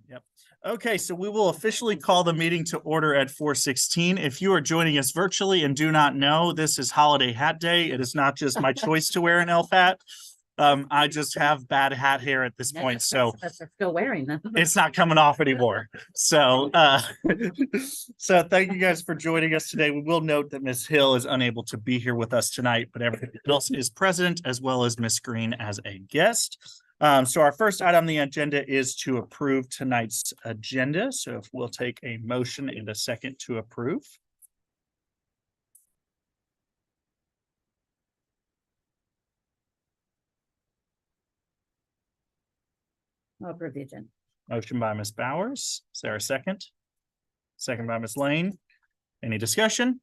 Yep. Okay, so we will officially call the meeting to order at 4:16. If you are joining us virtually and do not know, this is Holiday Hat Day. It is not just my choice to wear an elf hat. I just have bad hat hair at this point, so are still wearing them. it's not coming off anymore. So, so thank you guys for joining us today. We will note that Miss Hill is unable to be here with us tonight, but everybody else is present, as well as Miss Green as a guest. So our first item on the agenda is to approve tonight's agenda. So if we'll take a motion and a second to approve. I'll approve the agenda. Motion by Ms. Bowers. Is there a second? Second by Ms. Lane. Any discussion?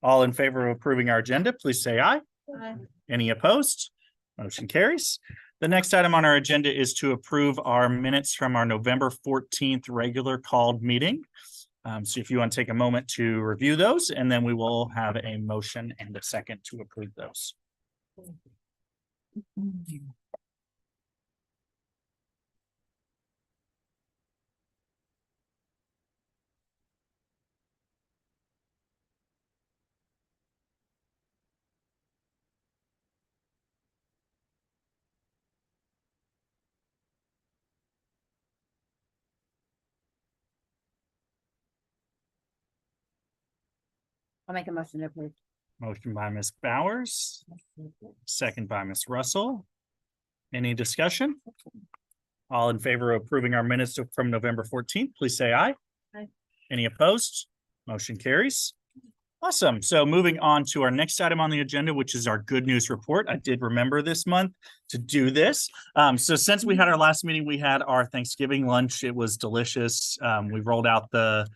All in favor of approving our agenda, please say aye. Aye. Any opposed? Motion carries. The next item on our agenda is to approve our minutes from our November 14th regular called meeting. So if you want to take a moment to review those, and then we will have a motion and a second to approve those. I'll make a motion to approve. Motion by Ms. Bowers, second by Ms. Russell. Any discussion? All in favor of approving our minutes from November 14th, please say aye. Aye. Any opposed? Motion carries. Awesome. So moving on to our next item on the agenda, which is our good news report. I did remember this month to do this. So since we had our last meeting, we had our Thanksgiving lunch. It was delicious. We rolled out the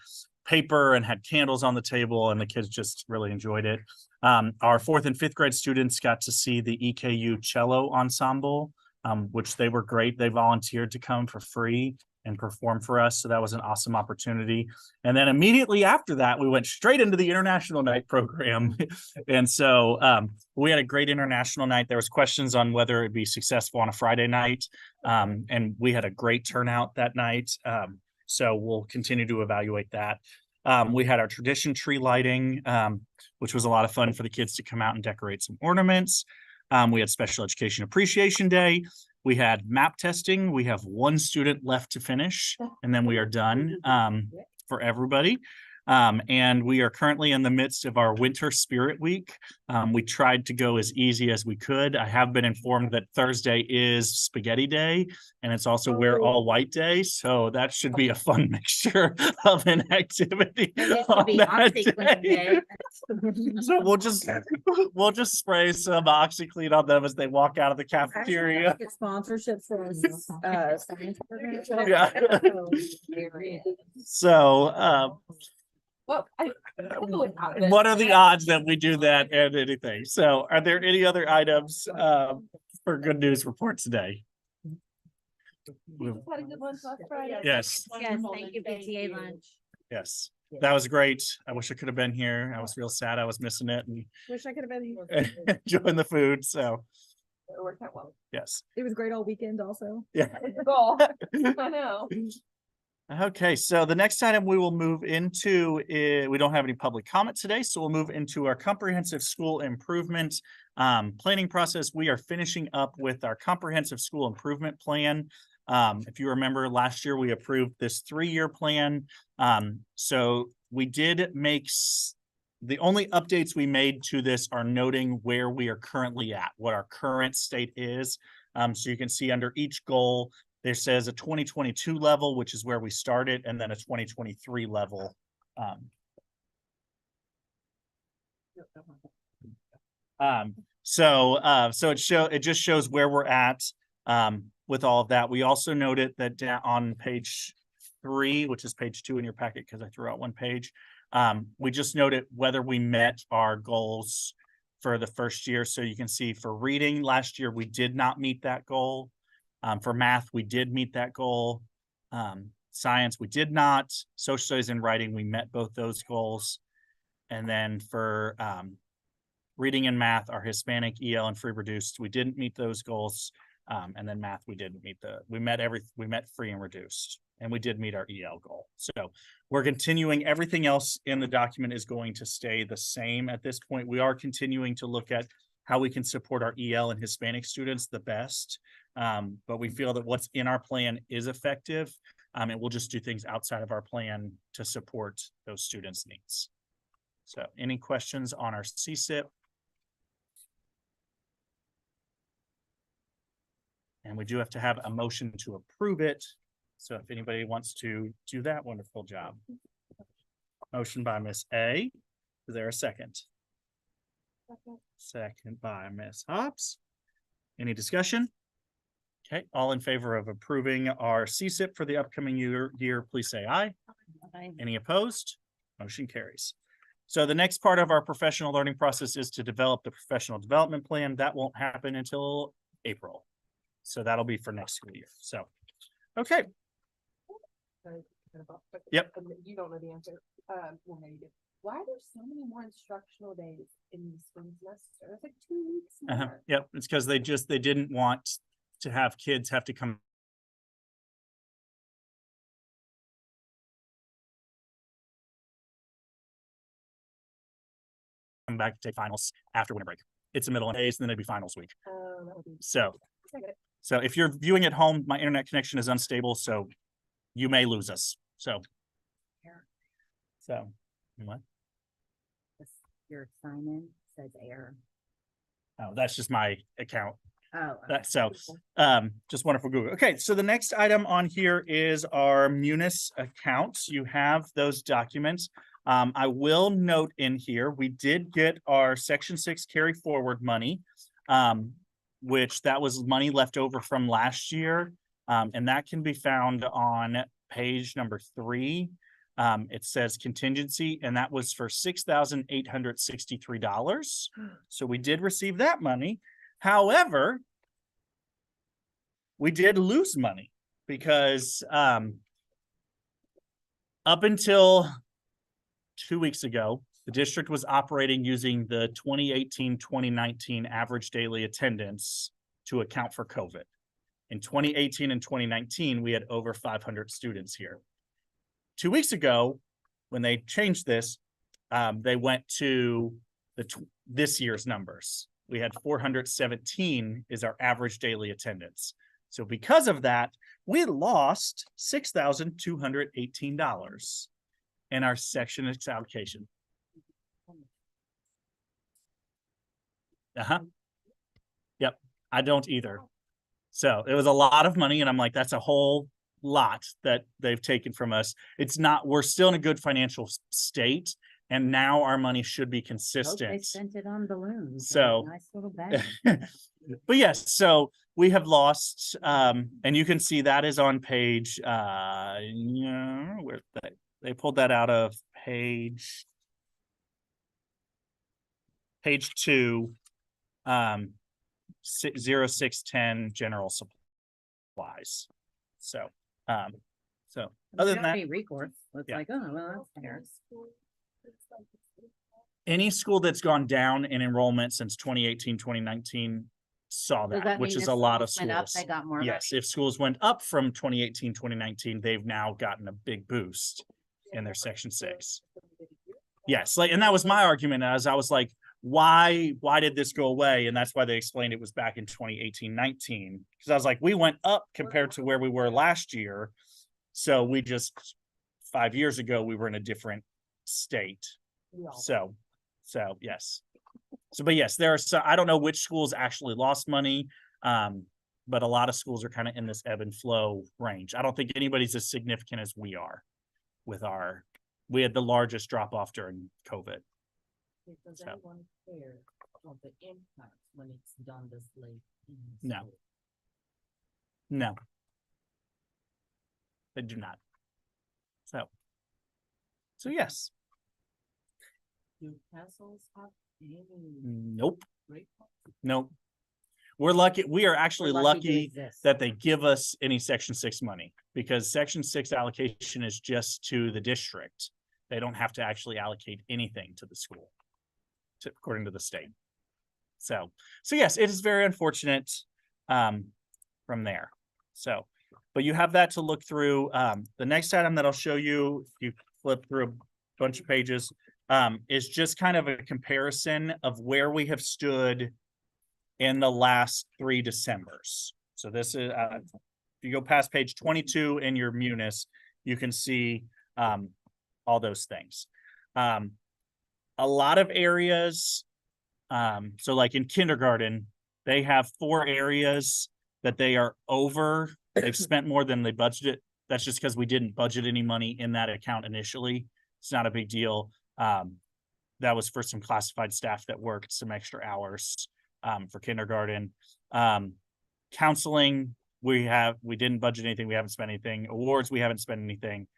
paper and had candles on the table, and the kids just really enjoyed it. Our 4th and 5th grade students got to see the EKU cello ensemble, which they were great. They volunteered to come for free and perform for us. So that was an awesome opportunity. And then immediately after that, we went straight into the international night program. And so we had a great international night. There was questions on whether it'd be successful on a Friday night. And we had a great turnout that night. So we'll continue to evaluate that. We had our tradition tree lighting, which was a lot of fun for the kids to come out and decorate some ornaments. We had Special Education Appreciation Day. We had map testing. We have one student left to finish, and then we are done for everybody. And we are currently in the midst of our Winter Spirit Week. We tried to go as easy as we could. I have been informed that Thursday is Spaghetti Day, and it's also Wear All White Day. So that should be a fun mixture of an activity on that day. So we'll just spray some OxyClean on them as they walk out of the cafeteria. Get sponsorship for science program. Yeah. So Well, what are the odds that we do that and anything? So are there any other items for good news report today? had a good lunch last Friday. Yes, Yes, thank you, PTA lunch. yes. That was great. I wish I could have been here. I was real sad I was missing it and Wish I could have been here. enjoying the food. So It worked out well. yes. It was great all weekend also. Yeah. It's a goal. I know. Okay, so the next item we will move into is, we don't have any public comment today, so we'll move into our comprehensive school improvement planning process. We are finishing up with our comprehensive school improvement plan. If you remember last year, we approved this 3-year plan. So we did make the only updates we made to this are noting where we are currently at, what our current state is. So you can see under each goal, there says a 2022 level, which is where we started, and then a 2023 level. So it just shows where we're at with all of that. We also noted that down on page 3, which is page 2 in your packet, because I threw out one page. We just noted whether we met our goals for the first year. So you can see for reading last year, we did not meet that goal. For math, we did meet that goal. Science, we did not. Social studies and writing, we met both those goals. And then for reading and math, our Hispanic, EL, and free reduced, we didn't meet those goals. And then math, we met free and reduced, and we did meet our EL goal. So we're continuing, everything else in the document is going to stay the same at this point. We are continuing to look at how we can support our EL and Hispanic students the best. But we feel that what's in our plan is effective. And we'll just do things outside of our plan to support those students' needs. So any questions on our CSIP? And we do have to have a motion to approve it. So if anybody wants to do that, wonderful job. Motion by Miss A. Is there a second? Second by Miss Hobbs. Any discussion? Okay, all in favor of approving our CSIP for the upcoming year, please say aye. Aye. Any opposed? Motion carries. So the next part of our professional learning process is to develop the professional development plan. That won't happen until April. So that'll be for next school year. So, okay. Yep. You don't know the answer. Well, maybe you do. Why are there so many more instructional days in the spring semester? It's like 2 weeks more. Yep, it's because they didn't want to have kids have to come back to take finals after winter break. It's the middle of days, and then it'd be finals week. That would be. So, I get it. so if you're viewing at home, my internet connection is unstable, so you may lose us. So what? Your sign-in says error. Oh, that's just my account. Oh. That so just wonderful Google. Okay, so the next item on here is our Munis accounts. You have those documents. I will note in here, we did get our Section 6 carry forward money, which that was money left over from last year. And that can be found on page number 3. It says contingency, and that was for $6,863. So we did receive that money. However, we did lose money because up until 2 weeks ago, the district was operating using the 2018-2019 average daily attendance to account for COVID. In 2018 and 2019, we had over 500 students here. 2 weeks ago, when they changed this, they went to this year's numbers. We had 417 is our average daily attendance. So because of that, we lost $6,218 in our Section 6 allocation. Yep, I don't either. So it was a lot of money, and I'm like, that's a whole lot that they've taken from us. It's not, we're still in a good financial state, and now our money should be Hope they consistent. spent it on balloons. So- Nice little bag. But yes, so we have lost, and you can see that is on page, where they pulled that out of page 2, 0610 general supplies. So, other than that, Any recourse. It's Yeah. like, oh, well, that's fair. any school that's gone down in enrollment since 2018, 2019 saw Does that, which mean is if a lot of schools went up, schools. They got more. Yes, if schools went up from 2018, 2019, they've now gotten a big boost in their Section 6. Yes, like, and that was my argument, as I was like, why did this go away? And that's why they explained it was back in 2018, 19. Because I was like, we went up compared to where we were last year. So we just 5 years ago, we were in a different state. So yes. So, but yes, there are some, I don't know which schools actually lost money. But a lot of schools are kind of in this ebb and flow range. I don't think anybody's as significant as we are with we had the largest drop off during COVID. Does So. anyone care of the impact when it's done this late? in No. school? No. They do not. So yes, Do castles have any nope, great? nope. We're lucky. We are actually We're to lucky exist. that they give us any Section 6 money, because Section 6 allocation is just to the district. They don't have to actually allocate anything to the school, according to the state. So yes, it is very unfortunate. from there. So, but you have that to look through. The next item that I'll show you, if you flip through a bunch of pages, is just kind of a comparison of where we have stood in the last 3 Decembers. So this is, if you go past page 22 in your Munis, you can see all those things. A lot of areas, so like in kindergarten, they have 4 areas that they are over. They've spent more than they budgeted. That's just because we didn't budget any money in that account initially. It's not a big deal. That was for some classified staff that worked some extra hours for kindergarten. Counseling, we didn't budget anything. We haven't spent anything. Awards, we haven't spent anything.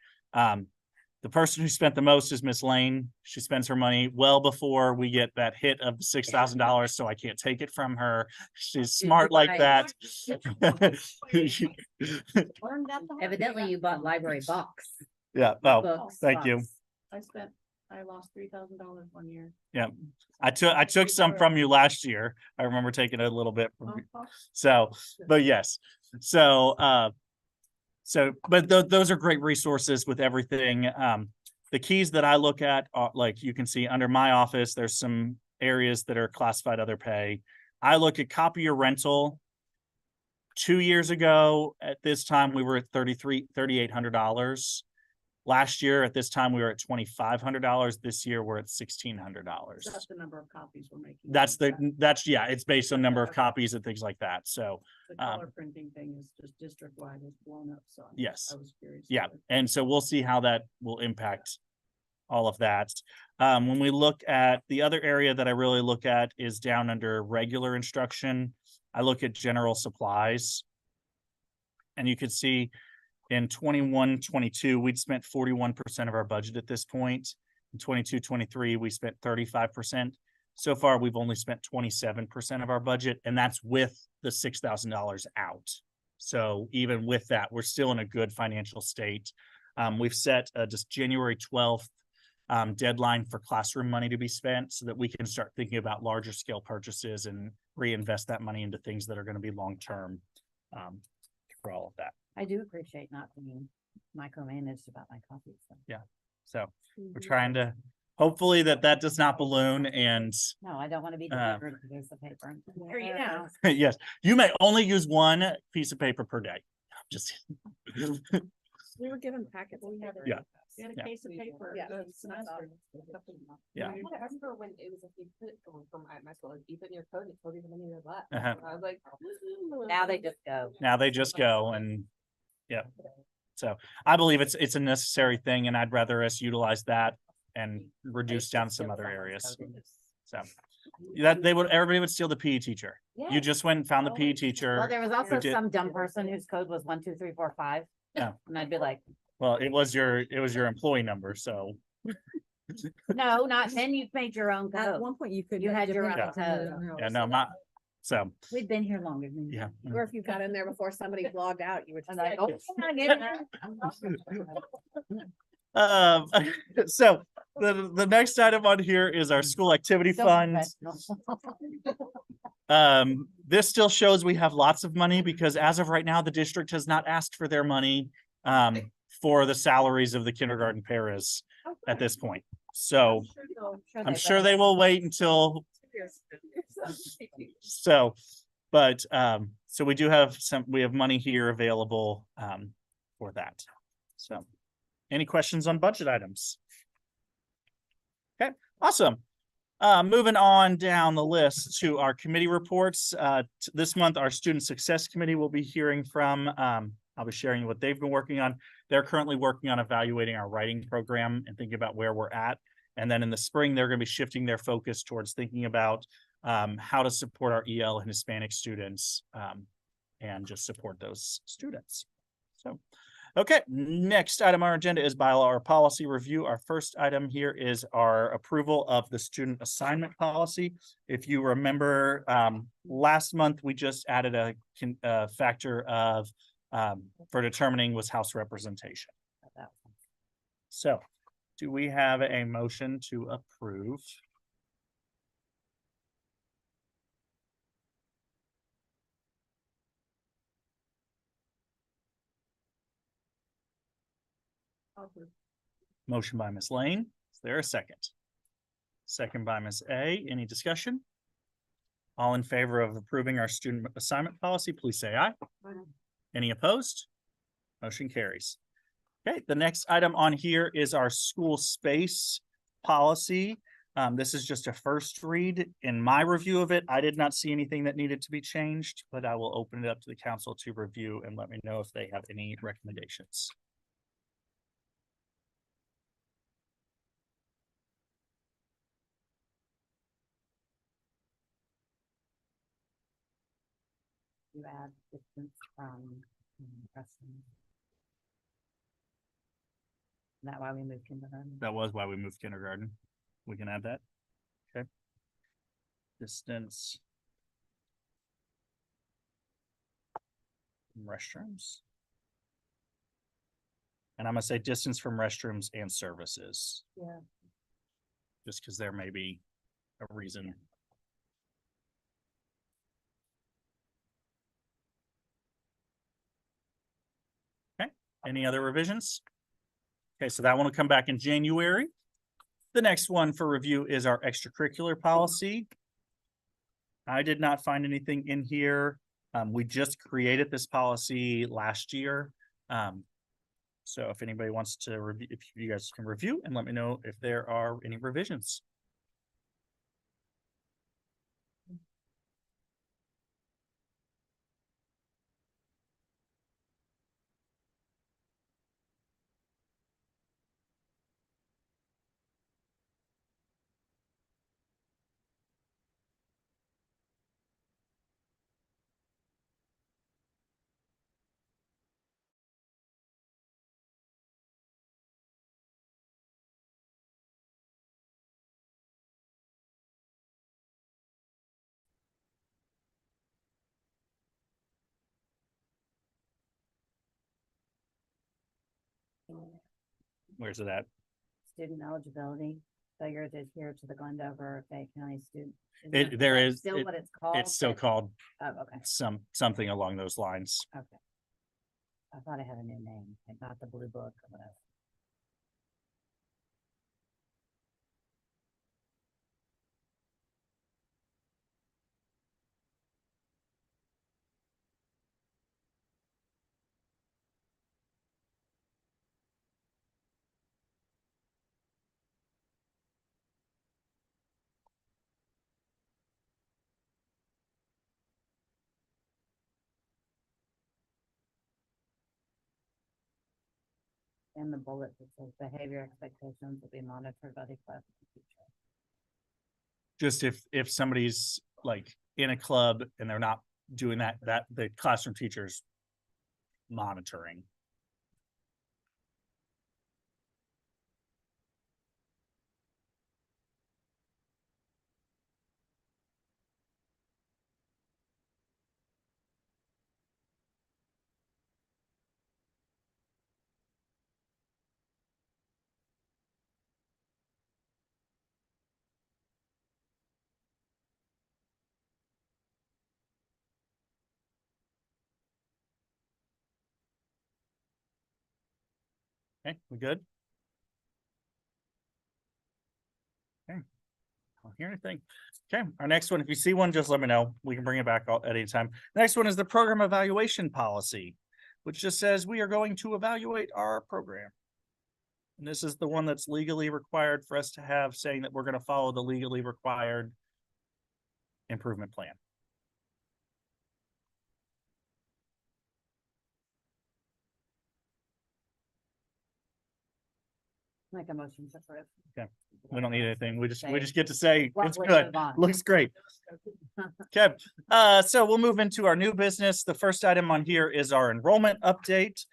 The person who spent the most is Miss Lane. She spends her money well before we get that hit of $6,000, so I can't take it from her. She's smart like that. Evidently you bought library box. Yeah, oh, Books, thank you. box. I lost $3,000 one year. Yeah, I took some from you last year. I remember taking a little bit from you. So, but yes, so those are great resources with everything. The keys that I look at are, like you can see under my office, there's some areas that are classified other pay. I look at copier rental. 2 years ago at this time, we were at $3,800. Last year at this time, we were at $2,500. This year, we're at $1,600. That's the number of copies we're making. Yeah, it's based on number of copies and things like that. So, The color printing thing is just district-wide, it's blown up, so. Yes. I was curious. yeah, and so we'll see how that will impact all of that. When we look at the other area that I really look at is down under regular instruction. I look at general supplies. And you can see in 21-22, we'd spent 41% of our budget at this point. In 22-23, we spent 35%. So far, we've only spent 27% of our budget, and that's with the $6,000 out. So even with that, we're still in a good financial state. We've set just January 12th deadline for classroom money to be spent so that we can start thinking about larger scale purchases and reinvest that money into things that are going to be long-term for all of that. I do appreciate not being micromanaged about my copies. So. So we're trying to, hopefully that does not balloon and No, I don't want to be delivered a piece of paper. There you go. yes, you may only use 1 piece of paper per day. Just We were given packets. Yeah. You had Yeah. a case of paper. Yeah. the semester. Yeah. I remember when it was, if you put from my school, if you put in your code, it told you how many you had left. Uh-huh. I was like. Now they just go. now they just go and yeah. So I believe it's a necessary thing and I'd rather us utilize that and reduce down some other areas. So that everybody would steal the PE teacher. You just went and found the PE teacher. Well, there was also who did- some dumb person whose code was 1, 2, 3, 4, 5. Yeah. And I'd be like, Well, it was your employee number, so no, not then. You've made your own At code. one point you could. You had your depending own on code. yeah, no, my so We've been here longer than you. yeah. Or if you got in there before somebody logged out, you would. And I, oh, I get it. So the next item on here is our school activity So fund. professional. This still shows we have lots of money because as of right now, the district has not asked for their money for the salaries of the kindergarten paras at this point. So I'm sure they will wait until so, but so we do have we have money here available for that. So any questions on budget items? Okay, awesome. Moving on down the list to our committee reports. This month, our Student Success Committee will be hearing from, I'll be sharing what they've been working on. They're currently working on evaluating our writing program and thinking about where we're at. And then in the spring, they're going to be shifting their focus towards thinking about how to support our EL and Hispanic students and just support those students. So, okay, next item on our agenda is bylaw or policy review. Our first item here is our approval of the student assignment policy. If you remember, last month, we just added a factor of for determining was House representation. So do we have a motion to approve? Motion by Ms. Lane. Is there a second? Second by Ms. A. Any discussion? All in favor of approving our student assignment policy, please say aye. Any opposed? Motion carries. Okay, the next item on here is our school space policy. This is just a first read. In my review of it, I did not see anything that needed to be changed, but I will open it up to the council to review and let me know if they have any recommendations. You add distance from Preston. Is that why we moved kindergarten? That was why we moved kindergarten. We can add that. Okay. Distance. From restrooms. And I'm gonna say distance from restrooms and services, Yeah. just because there may be a reason. Okay, any other revisions? Okay, so that one will come back in January. The next one for review is our extracurricular policy. I did not find anything in here. We just created this policy last year. So if anybody wants to review, if you guys can review and let me know if there are any revisions. Where's it at? Student eligibility, failure to adhere to the Glendover Fayette County student. There that is- Still what it's called? It's still but- called Oh, okay, something along those lines. okay. I thought it had a new name, like not the blue book or whatever. And the bullet that says behavior expectations will be monitored by the class teacher. Just if somebody's like in a club and they're not doing that the classroom teacher's monitoring. Okay, we good? Okay. I don't hear anything. Okay, our next one, if you see one, just let me know. We can bring it back at any time. Next one is the program evaluation policy, which just says we are going to evaluate our program. And this is the one that's legally required for us to have, saying that we're going to follow the legally required improvement plan. Make a motion to approve. Okay. We don't need anything. We just Say, get to say well, it's let's good. move on. Looks great. Okay, so we'll move into our new business. The first item on here is our enrollment update.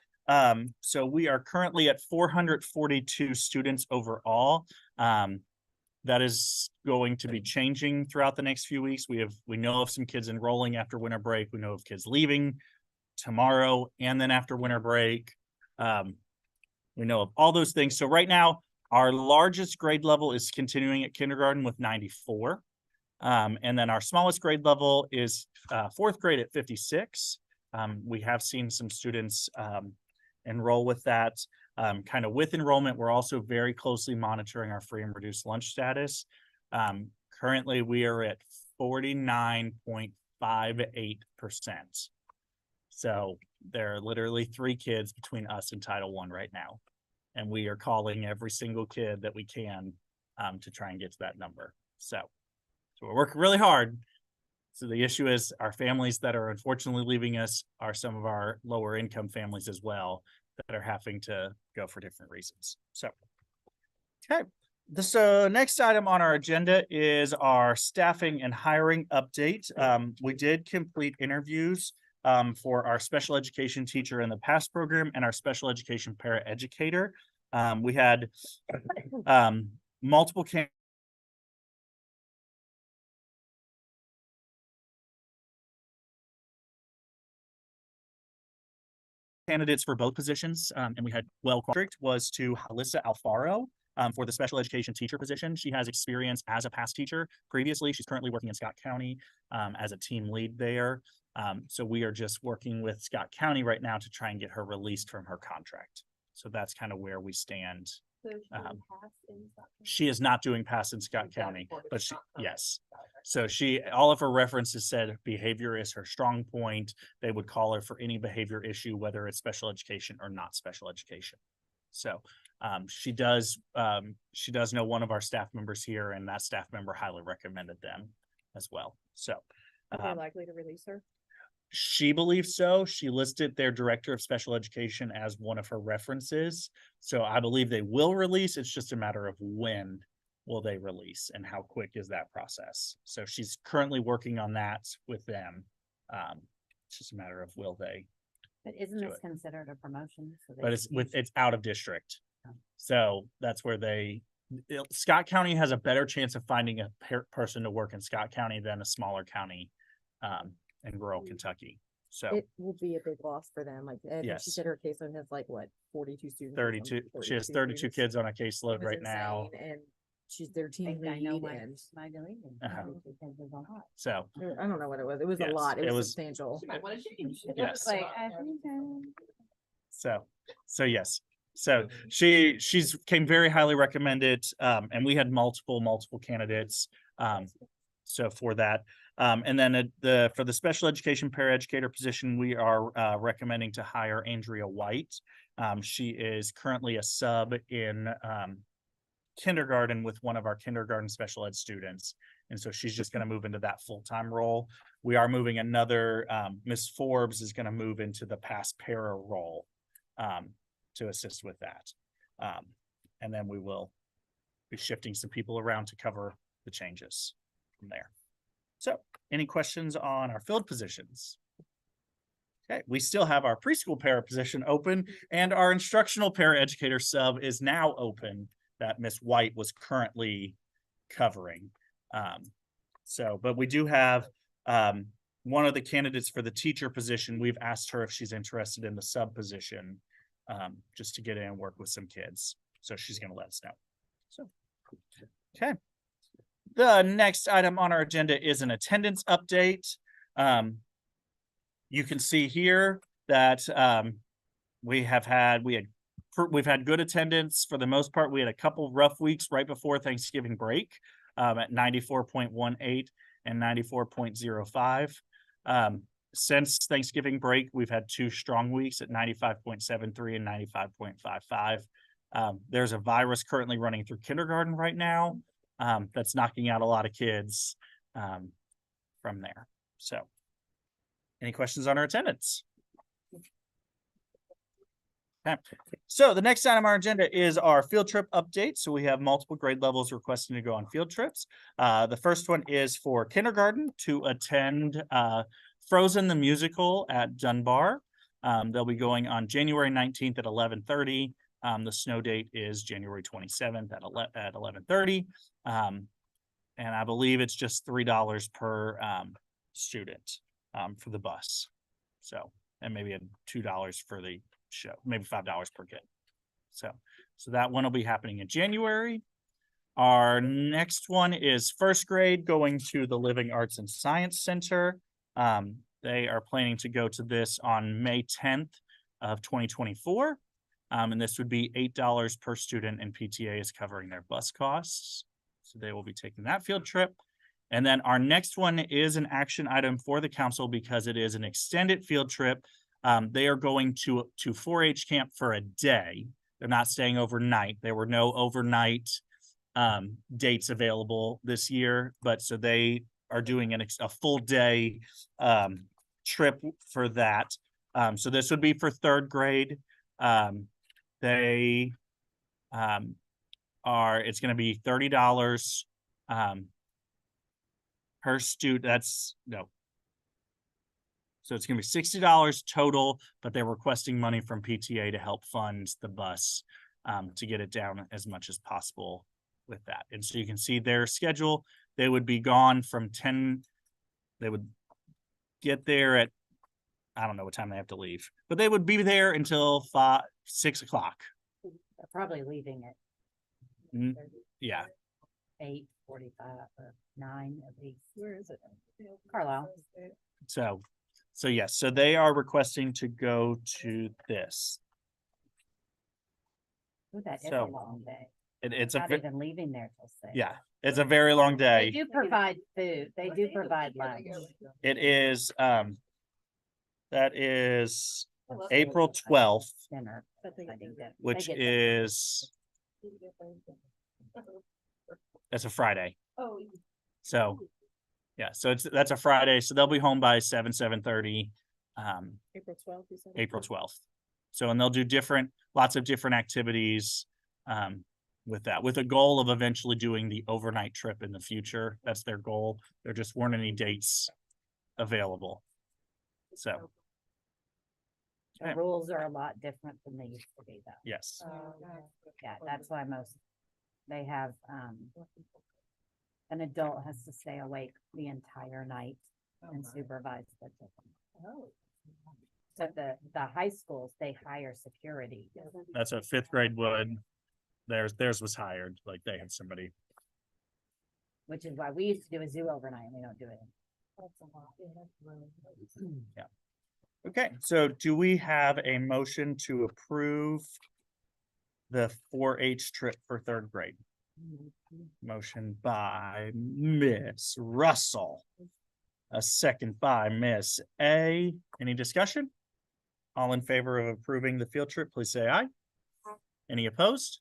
So we are currently at 442 students overall. That is going to be changing throughout the next few weeks. We know of some kids enrolling after winter break. We know of kids leaving tomorrow and then after winter break. We know of all those things. So right now, our largest grade level is continuing at kindergarten with 94. And then our smallest grade level is fourth grade at 56. We have seen some students enroll with that. Kind of with enrollment, we're also very closely monitoring our free and reduced lunch status. Currently, we are at 49.58%. So there are literally 3 kids between us and Title I right now. And we are calling every single kid that we can to try and get to that number. So we're working really hard. So the issue is our families that are unfortunately leaving us are some of our lower income families as well that are having to go for different reasons. So, okay. The next item on our agenda is our staffing and hiring update. We did complete interviews for our special education teacher in the PASS program and our special education paraeducator. We had multiple candidates for both positions, and we had district was to Alyssa Alfaro for the special education teacher position. She has experience as a past teacher previously. She's currently working in Scott County as a team lead there. So we are just working with Scott County right now to try and get her released from her contract. So that's kind of where we stand. So she Um, passed in Scott County? She is not doing pass in Scott Okay, County, for the but she, Scott County. yes. So all of her references said behavior is her strong point. They would call her for any behavior issue, whether it's special education or not special education. So she does know one of our staff members here, and that staff member highly recommended them as well. So Are they likely to release her? she believes so. She listed their director of special education as one of her references. So I believe they will release. It's just a matter of when will they release and how quick is that process. So she's currently working on that with them. It's just a matter of will they, But isn't Do this it. considered a promotion? So they but it's should it's out of district. Oh. So that's where Scott County has a better chance of finding a person to work in Scott County than a smaller county in rural Kentucky. So It will be a big loss for them, like, and she Yes. said her caseload has like, what, 42 students? or 32, something? she has 32 students. kids on a It caseload was right now. insane, and she's their team think I know lead, my, and my deleted. Uh-huh. Because there's a lot. So I don't know what it was, it was a Yes, lot, it it was- was substantial. She might wanna change. Yes. Like, I think, So yes. So she's came very highly recommended, and we had multiple candidates. So for that, and then for the special education paraeducator position, we are recommending to hire Andrea White. She is currently a sub in kindergarten with one of our kindergarten special ed students. And so she's just going to move into that full-time role. We are moving another, Miss Forbes is going to move into the past para role to assist with that. And then we will be shifting some people around to cover the changes from there. So any questions on our field positions? Okay, we still have our preschool para position open, and our instructional paraeducator sub is now open that Miss White was currently covering. But we do have one of the candidates for the teacher position. We've asked her if she's interested in the sub position, just to get in and work with some kids. So she's going to let us know. So, okay. The next item on our agenda is an attendance update. You can see here that we've had good attendance for the most part. We had a couple rough weeks right before Thanksgiving break at 94.18 and 94.05. Since Thanksgiving break, we've had 2 strong weeks at 95.73 and 95.55. There's a virus currently running through kindergarten right now that's knocking out a lot of kids from there. So any questions on our attendance? Okay. So the next item on our agenda is our field trip update. So we have multiple grade levels requesting to go on field trips. The first one is for kindergarten to attend Frozen the Musical at Dunbar. They'll be going on January 19th at 11:30. The snow date is January 27th at 11:30. And I believe it's just $3 per student for the bus. So, and maybe $2 for the show, maybe $5 per kid. So that one will be happening in January. Our next one is first grade going to the Living Arts and Science Center. They are planning to go to this on May 10th of 2024. And this would be $8 per student, and PTA is covering their bus costs. So they will be taking that field trip. And then our next one is an action item for the council because it is an extended field trip. They are going to 4-H camp for a day. They're not staying overnight. There were no overnight dates available this year, but so they are doing a full day trip for that. So this would be for third grade. They it's going to be $30 per student. So it's going to be $60 total, but they're requesting money from PTA to help fund the bus to get it down as much as possible with that. And so you can see their schedule. They would be gone from 10. They would get there at, I don't know what time they have to leave, but they would be there until 6 o'clock. They're probably leaving at Yeah. 8:45 or 9 at least. Where is it? Carlisle. So yes, so they are requesting to go to this. Ooh, that is a So, long day. It's Not even leaving there till 6. yeah, it's a very long They day. do provide food. They do provide lunch. It is, that is April 12th, Dinner. I think that- which they get that. is, that's a Friday. Oh, So, yeah, so that's a Friday. So they'll be home by 7:30, April 12th, you said? April 12th. So, and they'll do lots of different activities, with that, with a goal of eventually doing the overnight trip in the future. That's their goal. There just weren't any dates available. So, The rules are a lot different than they used to be though. yes. Yeah, that's why they have, an adult has to stay awake the entire night and supervise the children. So the high schools, they hire security. That's what fifth grade would. Theirs was hired, like they had somebody. Which is why we used to do a zoo overnight and we don't do it. Yeah. Okay, so do we have a motion to approve the 4-H trip for third grade? Motion by Miss Russell. A second by Miss A. Any discussion? All in favor of approving the field trip, please say aye. Any opposed?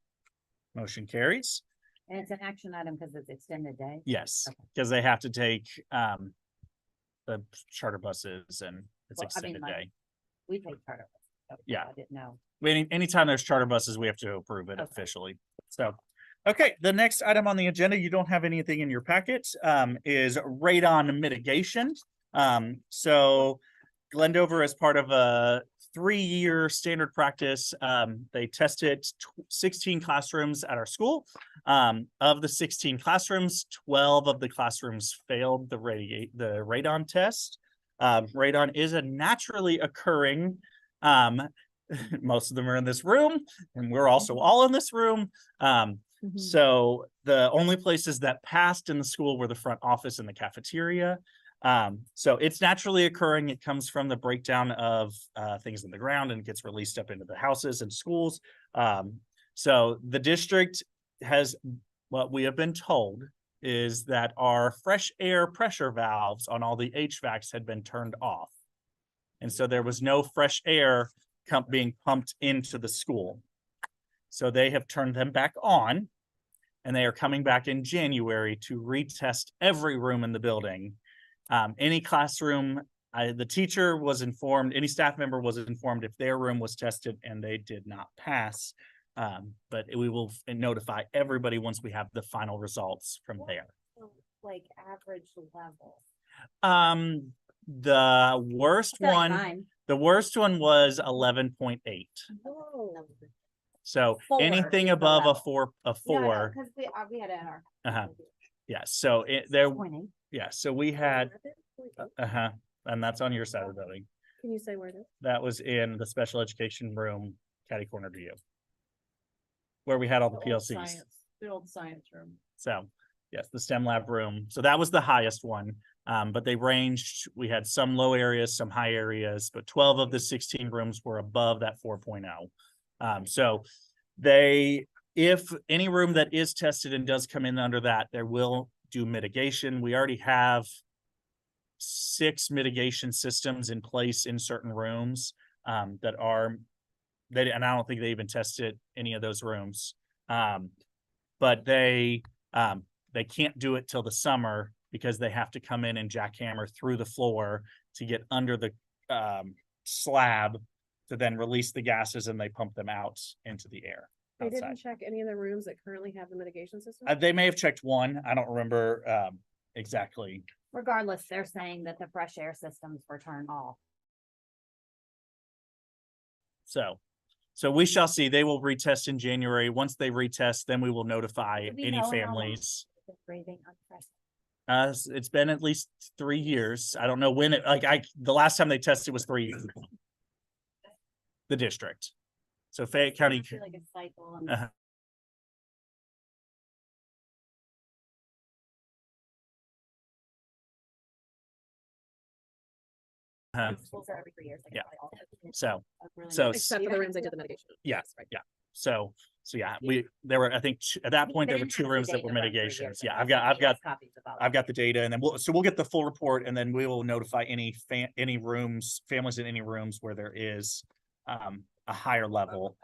Motion carries. And it's an action item because it's extended day. Yes, Okay. because they have to take the charter buses and it's Well, I mean, extended like- day. We take charter. Okay, Yeah. I didn't know. Anytime there's charter buses, we have to approve it Okay. officially. So, okay, the next item on the agenda, you don't have anything in your packet, is radon mitigation. So Glendover, as part of a 3-year standard practice, they tested 16 classrooms at our school. Of the 16 classrooms, 12 of the classrooms failed the radon test. Radon is a naturally occurring, most of them are in this room, and we're also all in this room. So the only places that passed in the school were the front office and the cafeteria. So it's naturally occurring. It comes from the breakdown of things in the ground and gets released up into the houses and schools. So the district has, what we have been told is that our fresh air pressure valves on all the HVACs had been turned off. And so there was no fresh air being pumped into the school. So they have turned them back on, and they are coming back in January to retest every room in the building. Any classroom, the teacher was informed, any staff member was informed if their room was tested and they did not pass. But we will notify everybody once we have the final results from there. like average level. The worst Feel like one, mine. the worst one was 11.8. Whoa. So 4 anything is the above a level. four, Cause we had it in our. Uh-huh. yeah, so there, 6.8. yeah, so we had, and that's on your side of the building. Can you say where it is? That was in the special education room, catty corner to you. Where we had all the PLCs. The old science room. So, yes, the STEM lab room. So that was the highest one. But they ranged, we had some low areas, some high areas, but 12 of the 16 rooms were above that 4.0. So if any room that is tested and does come in under that, there will do mitigation. We already have 6 mitigation systems in place in certain rooms, and I don't think they even tested any of those rooms. But they can't do it till the summer because they have to come in and jackhammer through the floor to get under the slab to then release the gases, and they pump them out into the air They outside. didn't check any of the rooms that currently have the mitigation system? They may have checked one. I don't remember exactly. Regardless, they're saying that the fresh air systems were turned off. So we shall see. They will retest in January. Once they retest, then we will notify Do we any know how long families. they're breathing on fresh. It's been at least 3 years. I don't know when the last time they tested was 3 years. The district. So Fayette County. I feel like a cycle and Uh-huh. schools are every 3 years. Yeah. probably all- So, really so nice. Except for the rooms they did the mitigation. Yes, right. yeah. So yeah, there were, I think at that point, there were They 2 didn't rooms have that the were data run for mitigations. years, Yeah, but I've got yes, copies of all of the data, and then we'll get the full report, and then we will notify any families in any rooms where there is a higher level.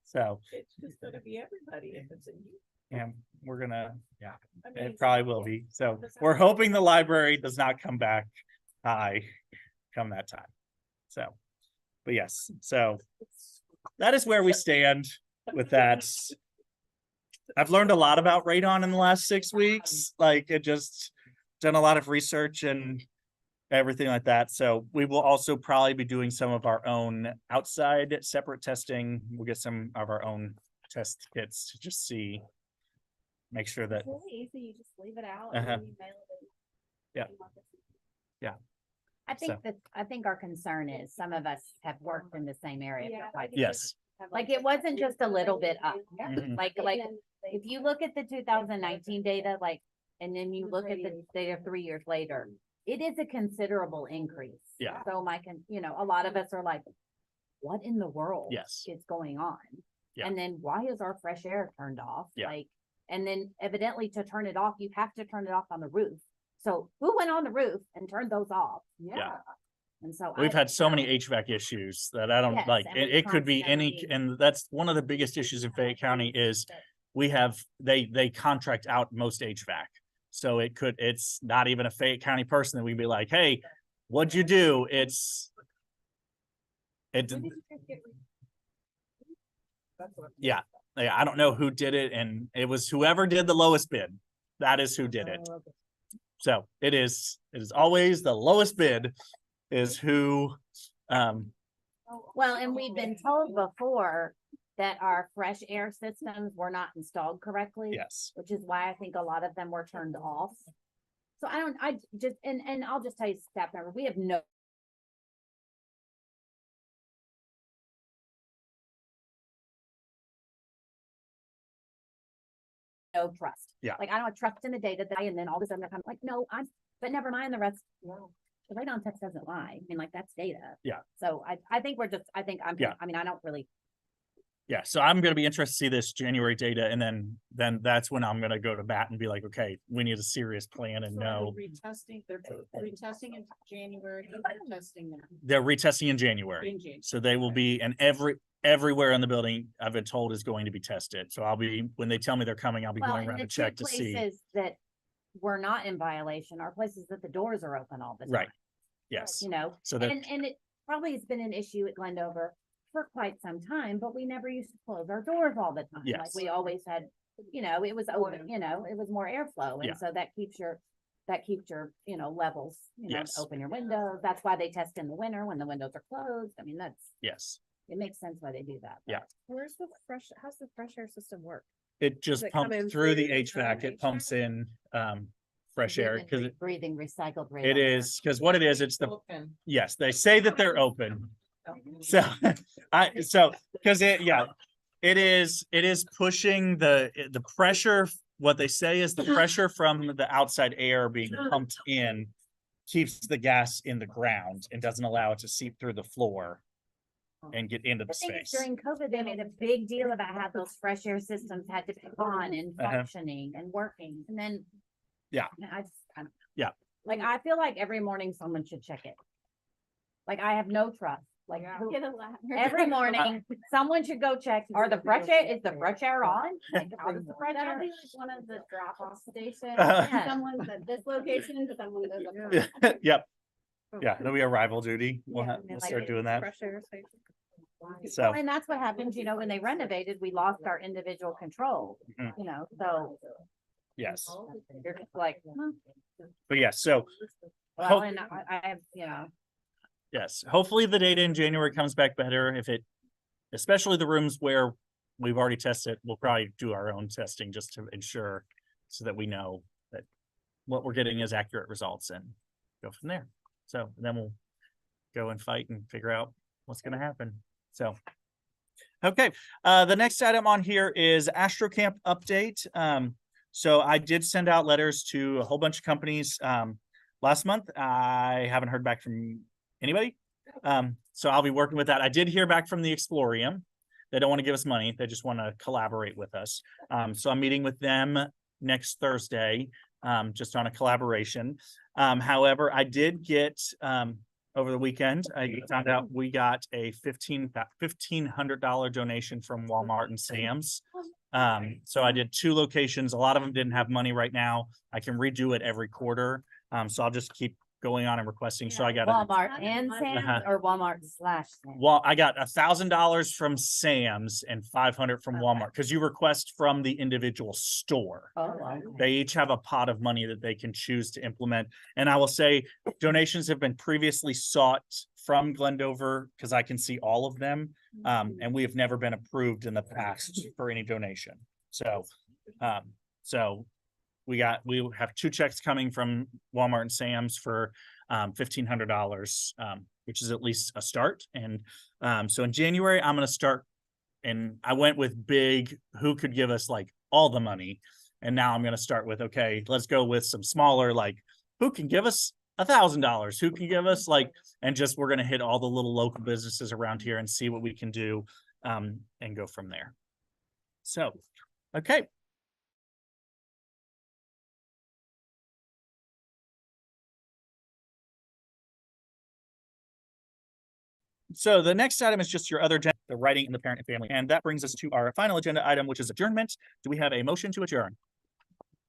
So, It's just gonna be everybody if it's in you. and we're gonna, yeah, I mean, it probably will be. So we're hoping the library does not come back high come that time. So, but yes, so that is where we stand with that. I've learned a lot about radon in the last 6 weeks. Like, it just done a lot of research and everything like that. So we will also probably be doing some of our own outside separate testing. We'll get some of our own test kits to just see, make sure that, It's really easy. You just leave it out. Uh-huh. And you mail it in. Yeah. Yeah. I So- think our concern is some of us have worked in the same area Yeah, for quite. yes. Like, it wasn't just a little bit up. Mhm. Like, if you look at the 2019 data, like, and then you look at the data 3 years later, it is a considerable increase. Yeah. So a lot of us are like, what in the world? Yes. Is going on? Yeah. And then why is our fresh air turned off? Yeah. Like, and then evidently to turn it off, you have to turn it off on the roof. So who went on the roof and turned those off? Yeah. And so We've I had so many don't know. HVAC issues that I don't Yes, like, and it, we it could be any, constantly- and that's one of the biggest issues in Fayette County is they contract out most HVAC. So it's not even a Fayette County person that we'd be like, hey, what'd you do? It, When did you guys get That's what. yeah, I don't know who did it, and it was whoever did the lowest bid. That is who did it. So it is always the lowest bid is who, Well, and we've been told before that our fresh air systems were not installed correctly. yes, Which is why I think a lot of them were turned off. So and I'll just tell you, staff member, we have no trust. Yeah. Like, I don't have trust in the data that and then all of a sudden they're kind of like, no, but never mind the rest. The radon text doesn't lie. I mean, like, that's data. Yeah. So I think Yeah. I mean, I don't really. yeah. So I'm gonna be interested to see this January data, and then that's when I'm gonna go to bat and be like, okay, we need a serious plan and know. Retesting, they're retesting in January, testing They're retesting in January. in January. So they will be, and everywhere in the building, I've been told, is going to be tested. So when they tell me they're coming, I'll be Well, going and around the to check two to see. places that we're not in violation are places that the doors are open all the time. Right. Yes. You know, So that, and it probably has been an issue at Glendover for quite some time, but we never used to close our doors all the time. Like, Yes. we always had, it was open, it was more airflow. Yeah. And so that keeps your, levels, Yes. open your windows. That's why they test in the winter when the windows are closed. I mean, yes, it makes sense why they do that. Yeah. How's the fresh air system work? it just it come pumps in through the through HVAC. It pumps in fresh air because Breathing recycled. it is, because what it is, it's the, Open. yes, they say that they're open. So because it is pushing the pressure. What they say is the pressure from the outside air being pumped in keeps the gas in the ground and doesn't allow it to seep through the floor. and get into the The thing is, space. during COVID, they made a big deal about how those fresh air systems had to be on and Uh-huh. functioning and working, and then. Yeah. I just, I don't- Yeah. Like, I feel like every morning someone should check it. Like, I have no trust, like, who- Get a ladder. every morning, someone should go check, are the fresh air, is the fresh air on? Like, how does the fresh That'll air? be like one of the drop-off stations. Uh, Someone's at this location, someone's at the. Yep. Yeah, then we arrival duty. We'll Yeah, have, and we'll like start doing that. Fresh air station. So, And that's what happens, you know, when they renovated, we lost our individual control, Mhm. you know, so yes, you're just like, huh, but yeah, so well, Hope- and I have, you know. yes, hopefully the data in January comes back better. If it, especially the rooms where we've already tested, we'll probably do our own testing just to ensure so that we know that what we're getting is accurate results and go from there. So then we'll go and fight and figure out what's going to happen. So, okay, the next item on here is Astro Camp update. So I did send out letters to a whole bunch of companies last month. I haven't heard back from anybody. So I'll be working with that. I did hear back from the Explorium. They don't want to give us money. They just want to collaborate with us. So I'm meeting with them next Thursday, just on a collaboration. However, I did get over the weekend, I found out we got a $1,500 donation from Walmart and Sam's. So I did 2 locations. A lot of them didn't have money right now. I can redo it every quarter. So I'll just keep going on and requesting. So I got a Walmart and Uh-huh. Sam's or Walmart slash Sam's? well, I got $1,000 from Sam's and 500 from Okay. Walmart because you request from the individual store. Oh, okay. They each have a pot of money that they can choose to implement. And I will say donations have been previously sought from Glendover because I can see all of them. And we have never been approved in the past for any donation. So, we have 2 checks coming from Walmart and Sam's for $1,500, which is at least a start. And so in January, I'm going to start, and I went with big, who could give us like all the money. And now I'm going to start with, okay, let's go with some smaller, like who can give us $1,000? Who can give us like, and just, we're going to hit all the little local businesses around here and see what we can do and go from there. So, okay. So the next item is just your other agenda, the writing and the parent and family. And that brings us to our final agenda item, which is adjournment. Do we have a motion to adjourn?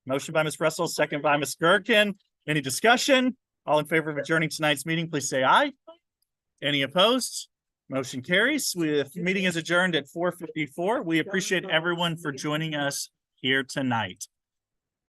Motion by Ms. Russell, second by Ms. Gherkin. Any discussion? All in favor of adjourning tonight's meeting, please say aye. Any opposed? Motion carries. Meeting is adjourned at 4:54. We appreciate everyone for joining us here tonight.